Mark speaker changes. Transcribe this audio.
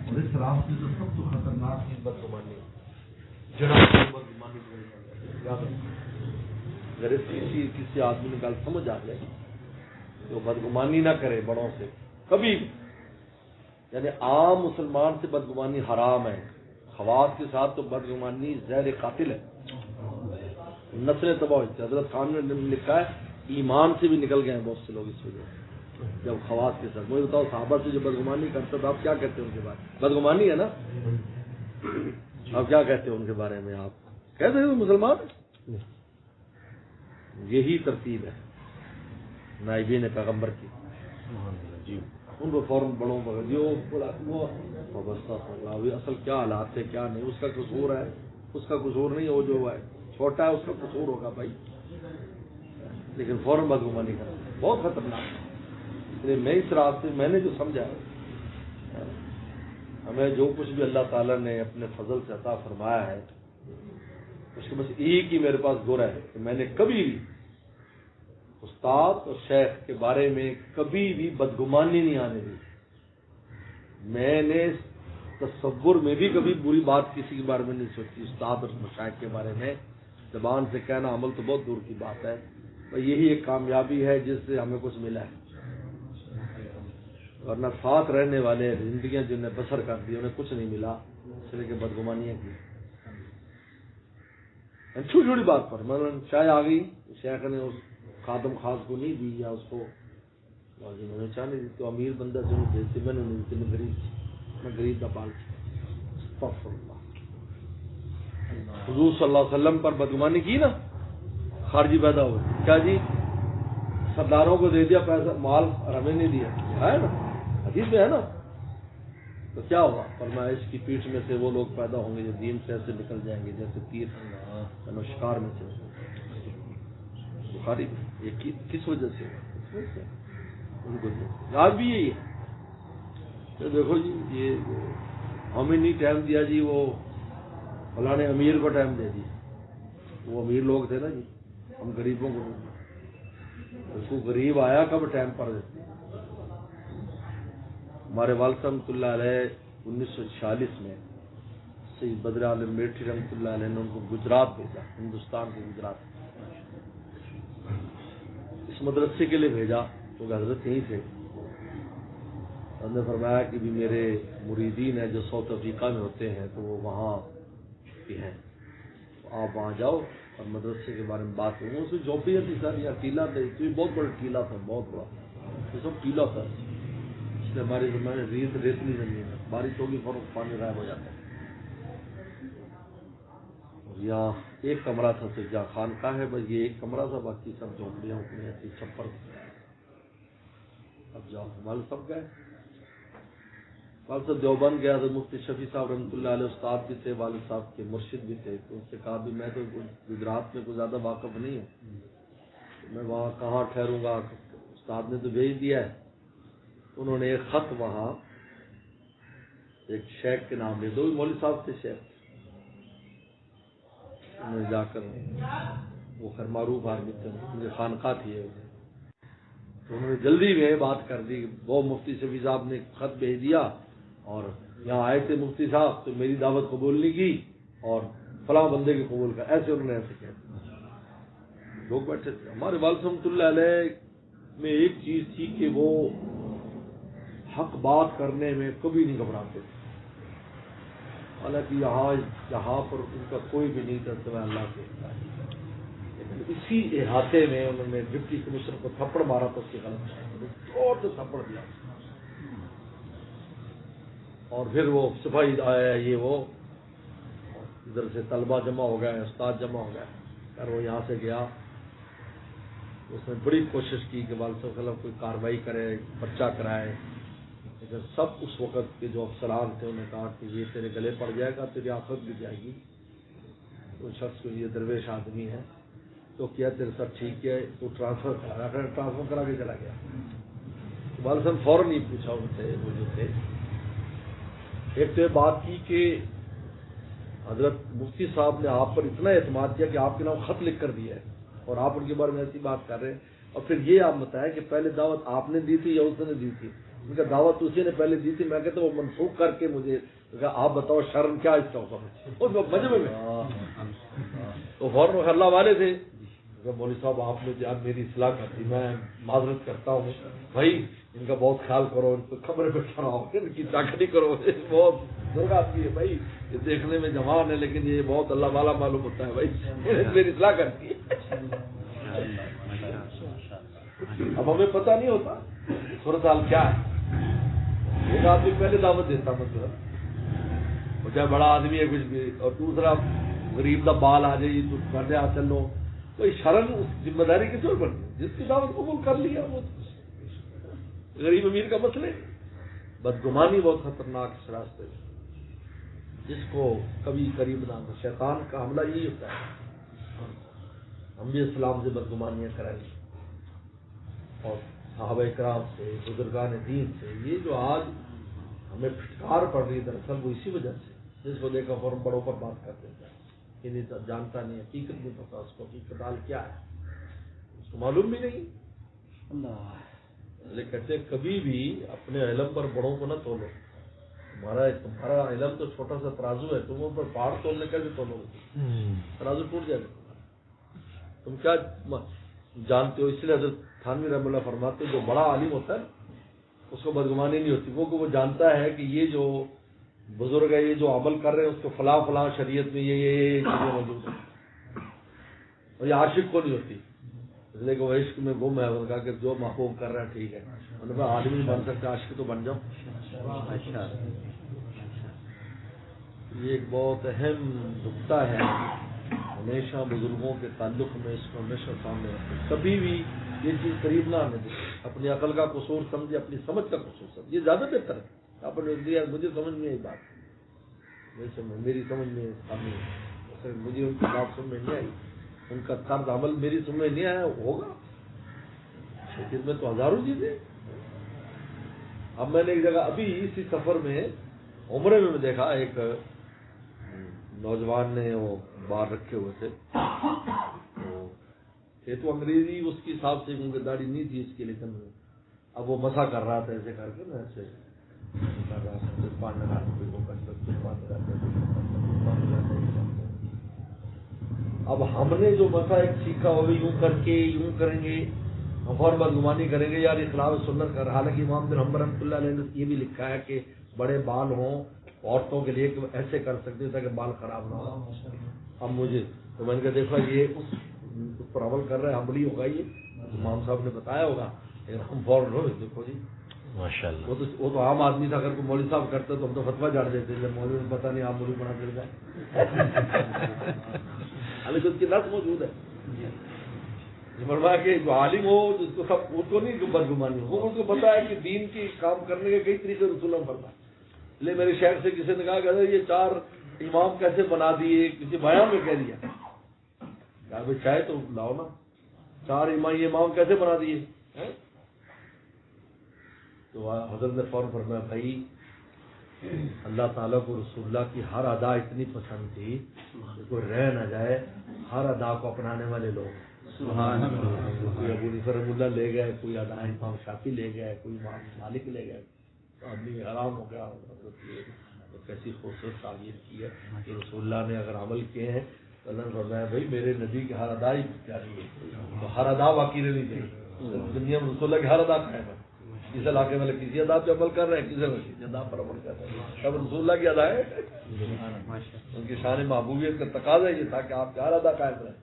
Speaker 1: اور اس راستے سے سب سے خطرناک چیز بدگمانی جناب بدگمانی یاد رکھو. اگر اس کسی آدمی نے گل سمجھ آ جائے تو بدگمانی نہ کرے بڑوں سے کبھی بھی. یعنی عام مسلمان سے بدگمانی حرام ہے. خواص کے ساتھ تو بدگمانی زہر قاتل ہے. نسلیں تباہ ہوئی. حضرت خان نے لکھا ہے ایمان سے بھی نکل گئے ہیں بہت سے لوگ اس وجہ سے جب خواص کے ساتھ. مجھے بتاؤ صحابہ سے جو بدگمانی کرتا تھا آپ کیا کہتے ہیں ان کے بارے میں؟ بدگمانی ہے نا. آپ کیا کہتے ہیں ان کے بارے میں؟ آپ کہتے ہیں مسلمان. یہی ترتیب ہے نائبین پیغمبر کی. جی ان کو فوراً بڑوں پر جو وابستہ اصل کیا حالات تھے کیا نہیں اس کا قصور ہے. اس کا قصور نہیں. وہ جو ہے چھوٹا ہے اس کا قصور ہوگا بھائی. لیکن فوراً بدگمانی کرنا بہت خطرناک ہے. اس لیے میں اس راستے میں نے جو سمجھا ہمیں جو کچھ بھی اللہ تعالیٰ نے اپنے فضل سے عطا فرمایا ہے اس کے بس ایک ہی میرے پاس گرہ ہے کہ میں نے کبھی بھی استاد اور شیخ کے بارے میں کبھی بھی بدگمانی نہیں آنے دی. میں نے تصور میں بھی کبھی بری بات کسی کے بارے میں نہیں سوچی. استاد اور مشائخ کے بارے میں زبان سے کہنا عمل تو بہت دور کی بات ہے. یہی ایک کامیابی ہے جس سے ہمیں کچھ ملا ہے. ورنہ ساتھ رہنے والے زندگیاں جنہیں بسر کر دی انہیں کچھ نہیں ملا اس لیے کہ بدگمانیاں کی. چھوٹی چھوٹی بات پر مثلاً چائے آ گئی شیخ نے اس خادم خاص کو نہیں دی یا اس کو انہوں نے چاہ نہیں دی تو امیر بندہ جو بھیجتے میں نے نہیں دیتی. میں غریب کا بال حضور صلی اللہ علیہ وسلم پر بدگمانی کی نا خارجی پیدا ہو کیا جی سرداروں کو دے دیا پیسہ مال اور ہمیں نہیں دیا ہے نا حدیث میں ہے نا. تو کیا ہوا فرمایا اس کی پیٹھ میں سے وہ لوگ پیدا ہوں گے جو دین سے ایسے نکل جائیں گے جیسے تیر شکار میں سے. بخاری یہ کس وجہ سے ان کو آج بھی یہی ہے. تو دیکھو جی یہ ہمیں نہیں ٹائم دیا جی وہ فلاں نے امیر کو ٹائم دے دیا. وہ امیر لوگ تھے نا جی ہم غریبوں کو اس کو غریب آیا کب ٹائم پر دیتے. ہمارے والد رحمۃ اللہ علیہ 1946 میں سید بدر عالم میٹھی رحمۃ اللہ علیہ نے ان کو گجرات بھیجا. ہندوستان کے گجرات اس مدرسے کے لیے بھیجا تو حضرت یہیں تھے. انہوں نے فرمایا کہ بھی میرے مریدین ہیں جو ساؤتھ افریقہ میں ہوتے ہیں تو وہ وہاں بھی ہیں آپ وہاں جاؤ اور مدرسے کے بارے میں بات کروں. اس میں جھونپڑیاں تھی سر یا ٹیلا تھا. اس میں بہت بڑا ٹیلا تھا بہت بڑا. یہ سب ٹیلا تھا. اس لیے ہمارے زمانے ریتلی زمین ہے. بارش ہوگی فوراً پانی غائب ہو جاتا ہے. یہاں ایک کمرہ تھا صرف جہاں خانقاہ ہے بس یہ ایک کمرہ تھا باقی سب جھونپڑیاں اپنی ایسی چھپر. اب جاؤ ہمارے سب گئے. والد صاحب دیوبند گیا تو مفتی شفیع صاحب رحمۃ اللہ علیہ استاد بھی تھے والد صاحب کے مرشد بھی تھے. تو ان سے کہا بھی میں تو گجرات میں کوئی زیادہ واقف نہیں ہوں میں وہاں کہاں ٹھہروں گا. استاد نے تو بھیج دیا ہے. انہوں نے ایک خط وہاں ایک شیخ کے نام لے دو مولوی صاحب تھے شیخ. انہوں نے جا کر وہ خیر معروف آدمی تھے مجھے خانقاہ تھی تو انہوں نے جلدی میں بات کر دی. وہ مفتی شفیع صاحب نے خط بھیج دیا اور یہاں آئے تھے مفتی صاحب تو میری دعوت قبول نہیں کی اور فلاں بندے کی قبول کر ایسے انہوں نے ایسے کہا. لوگ بیٹھے تھے. ہمارے والد رحمۃ اللہ علیہ میں ایک چیز تھی کہ وہ حق بات کرنے میں کبھی نہیں گھبراتے تھے. حالانکہ یہاں پر ان کا کوئی بھی نہیں تھا سوائے اللہ کے. لیکن اسی احاطے میں انہوں نے ڈپٹی کمشنر کو تھپڑ مارا تو اس کے غلط اور سے تھپڑ دیا اور پھر وہ صفائی آیا یہ وہ ادھر سے طلبہ جمع ہو گئے استاد جمع ہو گئے. اور وہ یہاں سے گیا اس نے بڑی کوشش کی کہ والد صاحب خلاف کوئی کارروائی کرے پرچہ کرائے. لیکن سب اس وقت کے جو افسران تھے انہوں نے کہا کہ یہ تیرے گلے پڑ جائے گا تیری آخرت بھی جائے گی. تو شخص کو یہ درویش آدمی ہے تو کیا تیرے ساتھ ٹھیک ہے تو ٹرانسفر کرا کے چلا گیا. والد صاحب فوراً ہی پوچھا ان سے وہ جو تھے ایک تو یہ بات کی کہ حضرت مفتی صاحب نے آپ پر اتنا اعتماد کیا کہ آپ کے نام خط لکھ کر دیا ہے اور آپ ان کے بارے میں ایسی بات کر رہے ہیں. اور پھر یہ آپ بتائیں کہ پہلے دعوت آپ نے دی تھی یا اس نے دی تھی. ان کا دعوت اسی نے پہلے دی تھی. میں کہتا وہ منسوخ کر کے مجھے کہا آپ بتاؤ شرم کیا اس کا حکم ہے مجمع میں. تو فوراً اللہ والے تھے مولوی صاحب آپ نے جان میری اصلاح کر دی, میں معذرت کرتا ہوں بھائی ان کا بہت خیال کرو, ان کو خبریں پہ چڑھاؤ, ان کی طاقت کرو, بہت بزرگ آدمی ہے بھائی, یہ دیکھنے میں جوان ہے لیکن یہ بہت اللہ والا معلوم ہوتا ہے بھائی, میری اصلاح کرتی ہے. اب ہمیں پتہ نہیں ہوتا صورتحال کیا ہے. ایک آدمی پہلے دعوت دیتا مطلب وہ چاہے بڑا آدمی ہے کچھ بھی, اور دوسرا غریب کا بال آ جائے تو کرنے آ چلو, کوئی شرم ذمہ داری کس طور پر جس کی دعوت قبول کر لیا. وہ غریب امیر کا مسئلہ, بدگمانی بہت خطرناک اس راستے میں, جس کو کبھی قریب نہ ہو. شیطان کا حملہ یہی ہوتا ہے. ہم بھی اسلام سے بدگمانیاں کرائیں گے اور صحابہ کرام سے, بزرگان دین سے. یہ جو آج ہمیں پھٹکار پڑ رہی ہے دراصل وہ اسی وجہ سے, جس کو دیکھا فوراً بڑوں پر بات کر دیتا ہے کہ نہیں جانتا نہیں, حقیقت نہیں پتا اس کو, حقیقت حال کیا ہے اس کو معلوم بھی نہیں. اللہ کہتے کبھی بھی اپنے علم پر بڑوں کو نہ تولو. تمہارا علم تو چھوٹا سا ترازو ہے, تم اوپر پہاڑ تولنے کیسے تولو گے, ترازو ٹوٹ جائے گا. تم کیا جانتے ہو. اس لیے حضرت تھانوی رحمۃ اللہ فرماتے جو بڑا عالم ہوتا ہے اس کو بدگمانی نہیں ہوتی, وہ جانتا ہے کہ یہ جو بزرگ ہے یہ جو عمل کر رہے ہیں اس کو فلاں فلاں شریعت میں یہ چیزیں موجود ہیں, اور یہ عاشق کو نہیں ہوتی. اس لیے کہ وہ عشق میں گم ہے, انہوں نے کہا کہ جو محبوب کر رہا ہے ٹھیک ہے, انہوں نے کہا عالم نہیں بن سکتا عاشق تو بن جاؤ. یہ ایک بہت اہم نقطہ ہے, ہمیشہ بزرگوں کے تعلق میں اس کو ہمیشہ سامنے رکھیں. کبھی بھی یہ چیز قریب نہ آنے دیں. اپنی عقل کا قصور سمجھے, اپنی سمجھ کا قصور سمجھے, یہ زیادہ بہتر ہے. آپ نے دیا مجھے سمجھ میں آئی بات, میری سمجھ میں مجھے ان کی بات سمجھ میں نہیں آئی, ان کا طرز عمل میری سمجھ میں نہیں آیا, ہوگا لیکن میں تو ہزاروں چیزیں. اب میں نے ایک جگہ ابھی اسی سفر میں عمرے میں دیکھا, ایک نوجوان نے وہ بال رکھے ہوئے تھے, تو انگریزی اس کے حساب سے کیونکہ داڑھی نہیں تھی اس کی, لیکن اب وہ مسا کر رہا تھا ایسے کر کے نا, ایسے کر رہا تھا. اب ہم نے جو مسا ایک سیکھا وہ یوں کر کے یوں کریں گے, ہم اور بدگمانی کریں گے یار یہ خلاف سنت کر. حالانکہ امام بن حنبل رحمۃ اللہ علیہ نے یہ بھی لکھا ہے کہ بڑے بال ہوں عورتوں کے لیے کہ ایسے کر سکتے تاکہ بال خراب نہ ہو. اب مجھے تو میں نے کہا دیکھا یہ اس پر عمل کر رہے ہیں, عملی ہوگا یہ امام صاحب نے بتایا ہوگا, لیکن ہم فوراً ہو دیکھو جی ماشاء اللہ. وہ تو عام آدمی تھا, اگر کوئی مولوی صاحب کرتے تو ہم تو فتویٰ جاڑ دیتے, جب مولوی نے پتہ نہیں آپ مولوی بنا کر جائے. حالانکہ اس کی نس موجود ہے. فرمایا کہ جو عالم ہو جس کو سب اس کو نہیں بدگمانی ہو, وہ اس کو پتا ہے کہ دین کی کام کرنے کے کئی طریقے رسول ہم فرمایا. لے میرے شہر سے کسی نے کہا کہ یہ 4 امام کیسے بنا دیے, کسی بیان میں کہہ دیا. کہا بھائی چاہے تو لاؤ نا, 4 امام کیسے بنا دیے. تو حضرت نے فوراً فرمایا بھائی اللہ تعالیٰ کو رسول اللہ کی ہر ادا اتنی پسند تھی کہ کوئی رہ نہ جائے, ہر ادا کو اپنانے والے لوگ. کوئی ابو نصر رحمۃ اللہ لے گئے, کوئی ادا امام شافعی لے گئے, کوئی امام مالک لے گئے. تو آدمی حیران ہو گیا, کیسی خوبصورت تعبیر کی ہے کہ رسول اللہ نے اگر عمل کیے ہیں تو اللہ نے فرمایا بھائی میرے نبی کی ہر ادا ہی پیاری ہے, تو ہر ادا باقی رہنی چاہیے. دنیا میں رسول اللہ کی ہر ادا قائم ہے. کسی علاقے والے کسی ادا پہ عمل کر رہے ہیں, کسی ادا پر عمل کر رہے ہیں, سب رسول اللہ کی ادا ہے. ان کی شان محبوبیت کا تقاضا یہ تھا کہ آپ کی ہر ادا قائم رہے.